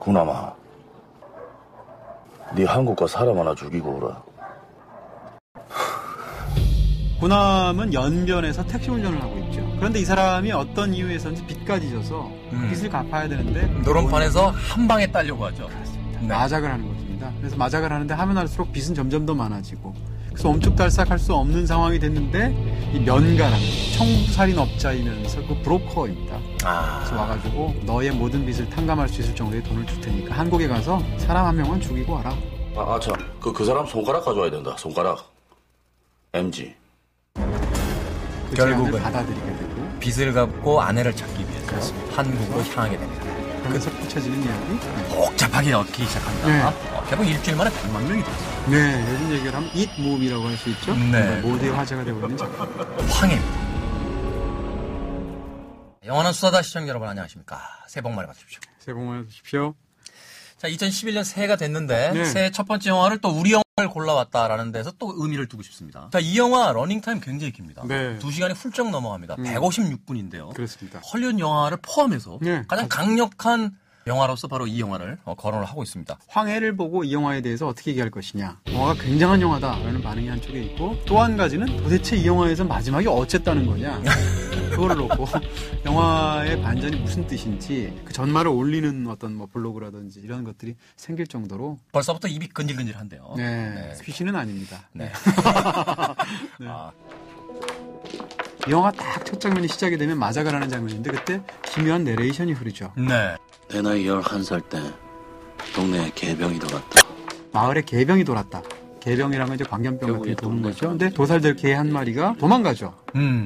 구남아, 네 한국 가 사람 하나 죽이고 오라. 구남은 연변에서 택시 운전을 하고 있죠. 그런데 이 사람이 어떤 이유에서인지 빚까지 져서 빚을 갚아야 되는데 노름판에서 한 방에 따려고 하죠. 그렇습니다. 네. 마작을 하는 것입니다. 그래서 마작을 하는데 하면 할수록 빚은 점점 더 많아지고, 그래서 엄죽달싹할 수 없는 상황이 됐는데 이 면가라는 청부살인업자이면서 그 브로커입니다. 그래서 와가지고 너의 모든 빚을 탕감할 수 있을 정도의 돈을 줄 테니까 한국에 가서 사람 한 명만 죽이고 와라. 참. 그 사람 손가락 가져와야 된다. 손가락. MG. 그 결국은 받아들이게 되고 빚을 갚고 아내를 찾기 위해서 그렇습니다. 한국으로 향하게 됩니다. 그래서 펼쳐지는 이야기. 복잡하게 얽히기 시작합니다. 네. 결국 일주일 만에 100만 명이 됐어요. 네, 요즘 얘기를 하면 잇몸이라고 할 수 있죠. 네. 모두의 화제가 되고 있는 작품. 황해입니다. 영원한 수사다 시청자 여러분 안녕하십니까. 새해 복 많이 받으십시오. 새해 복 많이 받으십시오. 자, 2011년 새해가 됐는데 네. 새해 첫 번째 영화를 또 우리 영화를 골라왔다라는 데서 또 의미를 두고 싶습니다. 자, 이 영화 러닝타임 굉장히 깁니다. 네. 2시간이 훌쩍 넘어갑니다. 156분인데요. 그렇습니다. 헐리우드 영화를 포함해서 네. 가장 강력한 영화로서 바로 이 영화를 거론을 하고 있습니다. 황해를 보고 이 영화에 대해서 어떻게 얘기할 것이냐. 영화가 굉장한 영화다라는 반응이 한쪽에 있고, 또 한 가지는 도대체 이 영화에서 마지막에 어쨌다는 거냐. 그거를 놓고 영화의 반전이 무슨 뜻인지, 그 전말을 올리는 어떤 뭐 블로그라든지 이런 것들이 생길 정도로. 벌써부터 입이 근질근질한데요. 네. 귀신은 아닙니다. 네. 네. 이 영화 딱 첫 장면이 시작이 되면 마작을 하는 장면인데, 그때 기묘한 내레이션이 흐르죠. 네. 내 나이 11살 때 동네에 개병이 돌았다. 마을에 개병이 돌았다. 개병이란 건 이제 광견병 같은 게 도는 거죠. 근데 도살될 개 한 마리가 도망가죠.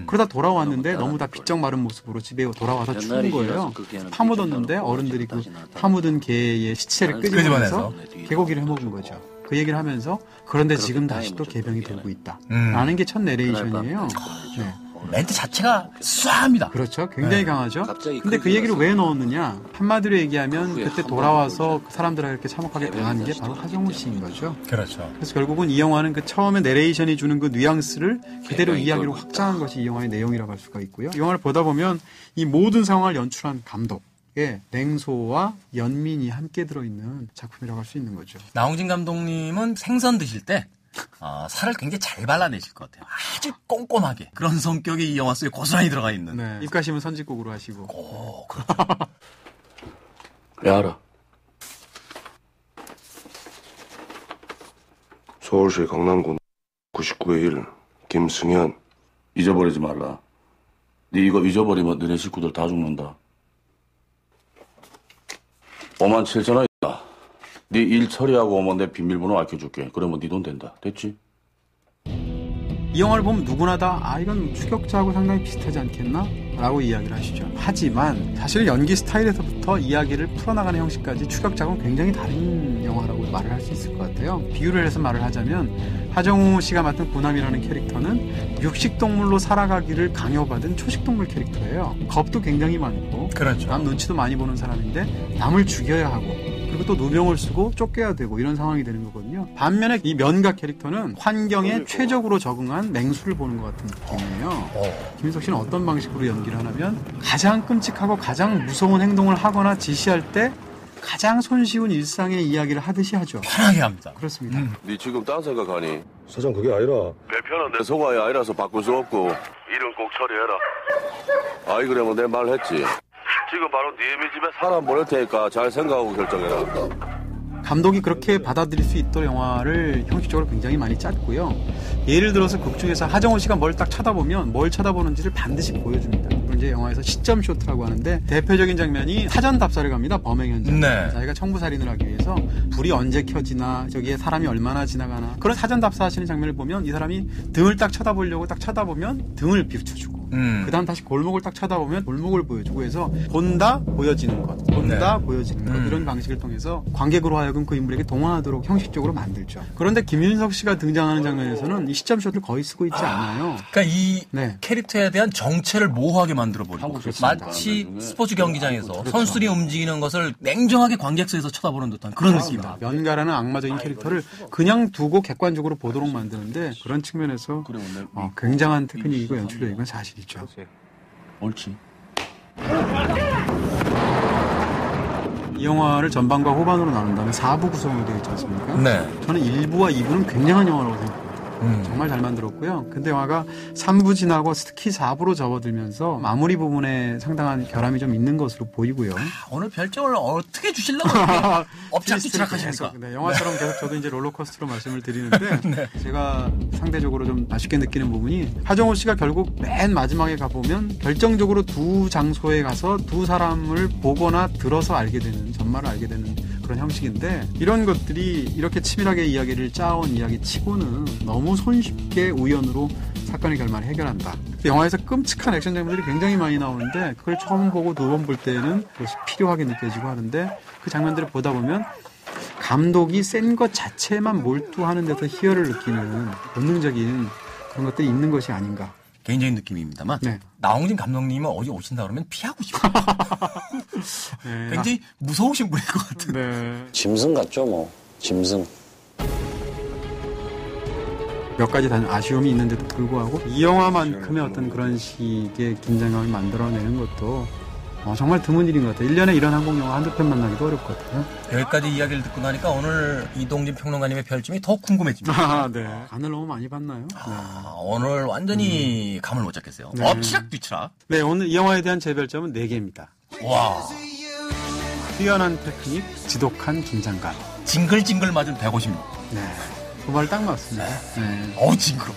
그러다 돌아왔는데 너무 다 비쩍 마른 모습으로 집에 돌아와서 죽은 거예요. 파묻었는데 어른들이 그 파묻은 개의 시체를 끄집어내서 개고기를 해먹은 거죠. 그 얘기를 하면서, 그런데 지금 다시 또 개병이 돌고 있다. 라는 게 첫 내레이션이에요. 네. 멘트 자체가 쏴합니다. 그렇죠. 굉장히 강하죠. 근데 그 얘기를 왜 넣었느냐. 한마디로 얘기하면 그때 돌아와서 그 사람들에게 이렇게 참혹하게 당한 게 바로 하정우 씨인 거죠. 그렇죠. 그래서 결국은 이 영화는 그 처음에 내레이션이 주는 그 뉘앙스를 그대로 이야기로 확장한 것이 이 영화의 내용이라고 할 수가 있고요. 이 영화를 보다 보면 이 모든 상황을 연출한 감독의 냉소와 연민이 함께 들어있는 작품이라고 할 수 있는 거죠. 나홍진 감독님은 생선 드실 때 살을 굉장히 잘 발라내실 것 같아요. 아주 꼼꼼하게. 그런 성격이 이 영화 속에 고스란히 들어가 있는. 네. 입가심은 선짓국으로 하시고. 그렇죠. 야, 알아. 서울시 강남구 99의 1 김승현. 잊어버리지 말라. 네 이거 잊어버리면 너네 식구들 다 죽는다. 57,000원 있다. 네 일 처리하고 오면 내 비밀번호 알려줄게. 그러면 네 돈 된다. 됐지? 이 영화를 보면 누구나 다 이건 추격자하고 상당히 비슷하지 않겠나? 라고 이야기를 하시죠. 하지만 사실 연기 스타일에서부터 이야기를 풀어나가는 형식까지 추격자하고는 굉장히 다른 영화라고 말을 할 수 있을 것 같아요. 비유를 해서 말을 하자면 하정우 씨가 맡은 구남이라는 캐릭터는 육식동물로 살아가기를 강요받은 초식동물 캐릭터예요. 겁도 굉장히 많고, 그렇죠. 남 눈치도 많이 보는 사람인데 남을 죽여야 하고, 그리고 또 누명을 쓰고 쫓겨야 되고, 이런 상황이 되는 거거든요. 반면에 이 면가 캐릭터는 환경에 최적으로 적응한 맹수를 보는 것 같은 느낌이에요. 김인석 씨는 어떤 방식으로 연기를 하냐면, 가장 끔찍하고 가장 무서운 행동을 하거나 지시할 때 가장 손쉬운 일상의 이야기를 하듯이 하죠. 편하게 합니다. 그렇습니다. 네 지금 딴 생각하니? 사장 그게 아니라 내 편은 내 소가이 아니라서 바꿀 수 없고 일은 꼭 처리해라. 아이 그러면 내 말 했지. 지금 바로 니네 집에 사람 보낼 테니까 잘 생각하고 결정해라. 감독이 그렇게 받아들일 수 있도록 영화를 형식적으로 굉장히 많이 짰고요. 예를 들어서 극 중에서 하정우 씨가 뭘 딱 쳐다보면 뭘 쳐다보는지를 반드시 보여줍니다. 그걸 이제 영화에서 시점 쇼트라고 하는데, 대표적인 장면이 사전 답사를 갑니다. 범행 현장. 네. 자기가 청부살인을 하기 위해서 불이 언제 켜지나, 저기에 사람이 얼마나 지나가나, 그런 사전 답사하시는 장면을 보면 이 사람이 등을 딱 쳐다보려고 딱 쳐다보면 등을 비춰주고, 그 다음 다시 골목을 딱 쳐다보면 골목을 보여주고 해서 본다 보여지는 것, 본다 보여지는 것, 이런 방식을 통해서 관객으로 하여금 그 인물에게 동화하도록 형식적으로 만들죠. 그런데 김윤석 씨가 등장하는 장면에서는 이 시점 숏을 거의 쓰고 있지 않아요. 그러니까 이 캐릭터에 대한 정체를 모호하게 만들어버리고, 마치 스포츠 경기장에서 선수들이 움직이는 것을 냉정하게 관객석에서 쳐다보는 듯한 그런 느낌입니다. 면가라는 악마적인 캐릭터를 그냥 두고 객관적으로 보도록 만드는데, 그런 측면에서 굉장한 테크닉이고 연출력인 건 사실이죠. 옳지. 이 영화를 전반과 후반으로 나눈다면 4부 구성으로 되어 있지 않습니까? 네. 저는 1부와 2부는 굉장한 영화라고 생각합니다. 정말 잘 만들었고요. 근데 영화가 3부 지나고 특히 4부로 접어들면서 마무리 부분에 상당한 결함이 좀 있는 것으로 보이고요. 오늘 별점을 어떻게 주시려고 엎치락뒤치락 하십니까? 네, 영화처럼 계속 저도 이제 롤러코스터로 말씀을 드리는데 네. 제가 상대적으로 좀 아쉽게 느끼는 부분이 하정우 씨가 결국 맨 마지막에 가보면 결정적으로 두 장소에 가서 두 사람을 보거나 들어서 알게 되는, 전말을 알게 되는 그런 형식인데 이런 것들이 이렇게 치밀하게 이야기를 짜온 이야기 치고는 너무 손쉽게 우연으로 사건의 결말을 해결한다. 영화에서 끔찍한 액션 장면들이 굉장히 많이 나오는데 그걸 처음 보고 두 번 볼 때는 그것이 필요하게 느껴지고 하는데 그 장면들을 보다 보면 감독이 센 것 자체만 몰두하는 데서 희열을 느끼는 본능적인 그런 것들이 있는 것이 아닌가. 개인적인 느낌입니다만 네. 나홍진 감독님은 어디 오신다 그러면 피하고 싶어요. 네. 굉장히 무서우신 분일 것 같은데. 네. 짐승 같죠, 뭐. 짐승. 몇 가지 단 아쉬움이 있는데도 불구하고 이 영화만큼의 어떤 그런 식의 긴장감을 만들어내는 것도 정말 드문 일인 것 같아요. 1년에 이런 한국 영화 한두 편 만나기도 어려울 것 같아요. 여기까지 이야기를 듣고 나니까 오늘 이동진 평론가님의 별점이 더 궁금해집니다. 네. 간을 너무 많이 봤나요? 네. 오늘 완전히 감을 못 잡겠어요. 네. 엎치락뒤치락. 네, 오늘 이 영화에 대한 제 별점은 4개입니다. 와. 뛰어난 테크닉, 지독한 긴장감. 징글징글 맞은 150. 네. 그 말 딱 맞습니다. 네. 징그러.